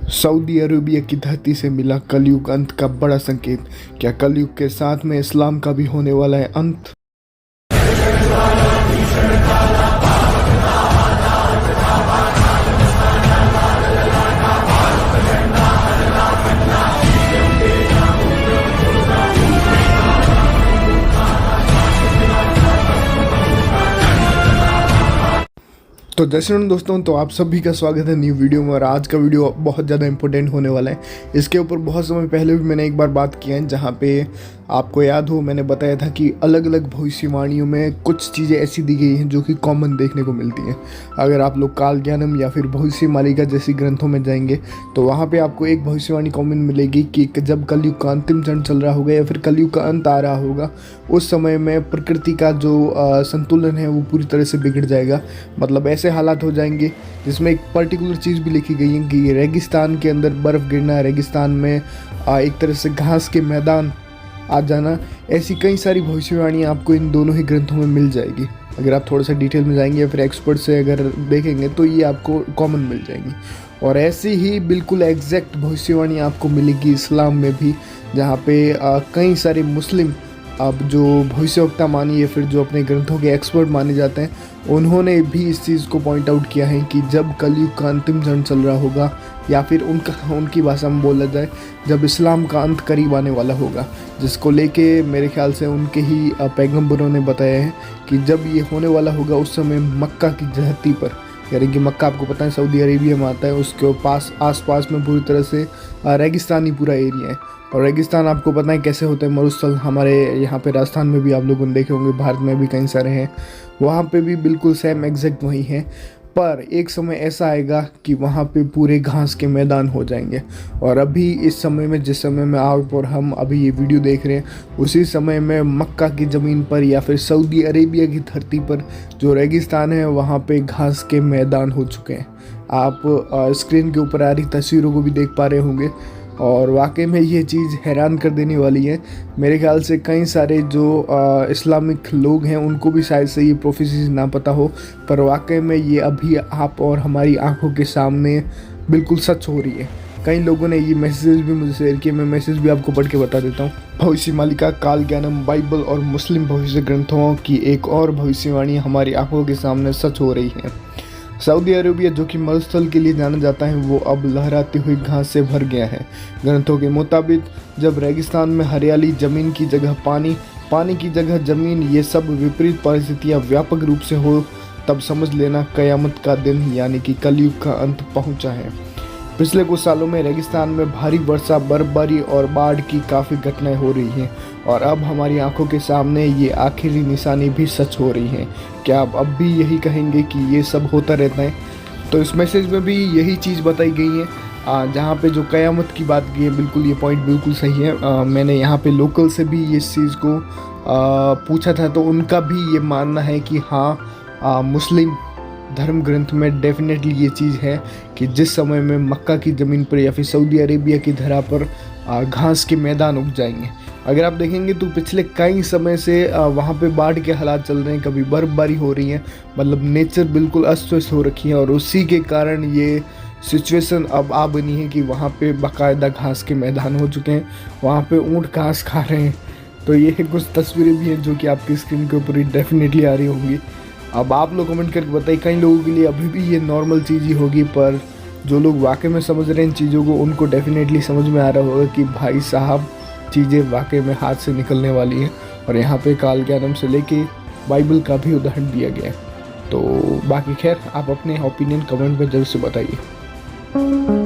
Saudi Arabia की धरती से मिला कलयुग अंत का बड़ा संकेत। क्या कलयुग के साथ में इस्लाम का भी होने वाला है अंत? तो जय श्री राम दोस्तों, तो आप सभी का स्वागत है न्यू वीडियो में। और आज का वीडियो बहुत ज़्यादा इंपॉर्टेंट होने वाला है। इसके ऊपर बहुत समय पहले भी मैंने एक बार बात किया है, जहाँ पे आपको याद हो मैंने बताया था कि अलग अलग भविष्यवाणियों में कुछ चीज़ें ऐसी दी गई हैं जो कि कॉमन देखने को मिलती हैं। अगर आप लोग काल ज्ञानम या फिर भविष्यमालिका जैसी ग्रंथों में जाएंगे तो वहाँ पे आपको एक भविष्यवाणी कॉमन मिलेगी कि जब कलयुग का अंतिम चरण चल रहा होगा या फिर कलयुग का अंत आ रहा होगा, उस समय में प्रकृति का जो संतुलन है वो पूरी तरह से बिगड़ जाएगा। मतलब ऐसे हालात हो जाएंगे जिसमें एक पर्टिकुलर चीज़ भी लिखी गई है कि रेगिस्तान के अंदर बर्फ़ गिरना, रेगिस्तान में एक तरह से घास के मैदान आ जाना। ऐसी कई सारी भविष्यवाणियाँ आपको इन दोनों ही ग्रंथों में मिल जाएगी। अगर आप थोड़ा सा डिटेल में जाएंगे या फिर एक्सपर्ट से अगर देखेंगे तो ये आपको कॉमन मिल जाएंगी। और ऐसी ही बिल्कुल एग्जैक्ट भविष्यवाणी आपको मिलेगी इस्लाम में भी, जहाँ पे कई सारे मुस्लिम अब जो भविष्यवक्ता मानी या फिर जो अपने ग्रंथों के एक्सपर्ट माने जाते हैं, उन्होंने भी इस चीज़ को पॉइंट आउट किया है कि जब कलयुग का अंतिम चरण चल रहा होगा या फिर उनकी भाषा में बोला जाए जब इस्लाम का अंत करीब आने वाला होगा, जिसको लेके मेरे ख्याल से उनके ही पैगंबरों ने बताया है कि जब ये होने वाला होगा उस समय मक्का की धरती पर, यानी कि मक्का आपको पता है सऊदी अरेबिया में आता है, उसके आसपास में पूरी तरह से रेगिस्तानी पूरा एरिया है। और रेगिस्तान आपको पता है कैसे होते हैं, मरुस्थल हमारे यहाँ पे राजस्थान में भी आप लोगों ने देखे होंगे, भारत में भी कई सारे हैं, वहाँ पे भी बिल्कुल सेम एग्जैक्ट वही है। पर एक समय ऐसा आएगा कि वहाँ पे पूरे घास के मैदान हो जाएंगे। और अभी इस समय में, जिस समय में आप और हम अभी ये वीडियो देख रहे हैं, उसी समय में मक्का की ज़मीन पर या फिर सऊदी अरेबिया की धरती पर जो रेगिस्तान है वहाँ पे घास के मैदान हो चुके हैं। आप स्क्रीन के ऊपर आ रही तस्वीरों को भी देख पा रहे होंगे। और वाकई में ये चीज़ हैरान कर देने वाली है। मेरे ख्याल से कई सारे जो इस्लामिक लोग हैं उनको भी शायद से ये प्रोफेसीज ना पता हो, पर वाकई में ये अभी आप और हमारी आंखों के सामने बिल्कुल सच हो रही है। कई लोगों ने ये मैसेज भी मुझे शेयर किए, मैं मैसेज भी आपको पढ़ के बता देता हूँ। भविष्यमालिका, काल ज्ञानम, बाइबल और मुस्लिम भविष्य ग्रंथों की एक और भविष्यवाणी हमारी आंखों के सामने सच हो रही है। सऊदी अरेबिया, जो कि मरुस्थल के लिए जाना जाता है, वो अब लहराती हुई घास से भर गया है। ग्रंथों के मुताबिक जब रेगिस्तान में हरियाली, ज़मीन की जगह पानी, पानी की जगह ज़मीन, ये सब विपरीत परिस्थितियाँ व्यापक रूप से हो, तब समझ लेना कयामत का दिन यानी कि कलयुग का अंत पहुँचा है। पिछले कुछ सालों में रेगिस्तान में भारी वर्षा, बर्फबारी और बाढ़ की काफ़ी घटनाएं हो रही हैं, और अब हमारी आंखों के सामने ये आखिरी निशानी भी सच हो रही हैं। क्या आप अब भी यही कहेंगे कि ये सब होता रहता है? तो इस मैसेज में भी यही चीज़ बताई गई है। जहाँ पे जो क़यामत की बात की है, बिल्कुल ये पॉइंट बिल्कुल सही है। मैंने यहाँ पे लोकल से भी इस चीज़ को पूछा था, तो उनका भी ये मानना है कि हाँ, मुस्लिम धर्म ग्रंथ में डेफिनेटली ये चीज़ है कि जिस समय में मक्का की ज़मीन पर या फिर सऊदी अरेबिया की धरा पर घास के मैदान उग जाएंगे। अगर आप देखेंगे तो पिछले कई समय से वहाँ पे बाढ़ के हालात चल रहे हैं, कभी बर्फबारी हो रही है, मतलब नेचर बिल्कुल अस्त व्यस्त हो रखी है। और उसी के कारण ये सिचुएशन अब आ बनी है कि वहाँ पे बाकायदा घास के मैदान हो चुके हैं, वहाँ पे ऊँट घास खा रहे हैं। तो ये कुछ तस्वीरें भी हैं जो कि आपकी स्क्रीन के ऊपर डेफिनेटली आ रही होंगी। अब आप लोग कमेंट करके बताइए, कई लोगों के लिए अभी भी ये नॉर्मल चीज़ ही होगी, पर जो लोग वाकई में समझ रहे हैं इन चीज़ों को, उनको डेफिनेटली समझ में आ रहा होगा कि भाई साहब चीज़ें वाकई में हाथ से निकलने वाली हैं। और यहाँ पे काल ज्ञानम से लेके बाइबल का भी उदाहरण दिया गया है। तो बाकी खैर, आप अपने ओपिनियन कमेंट में जरूर से बताइए।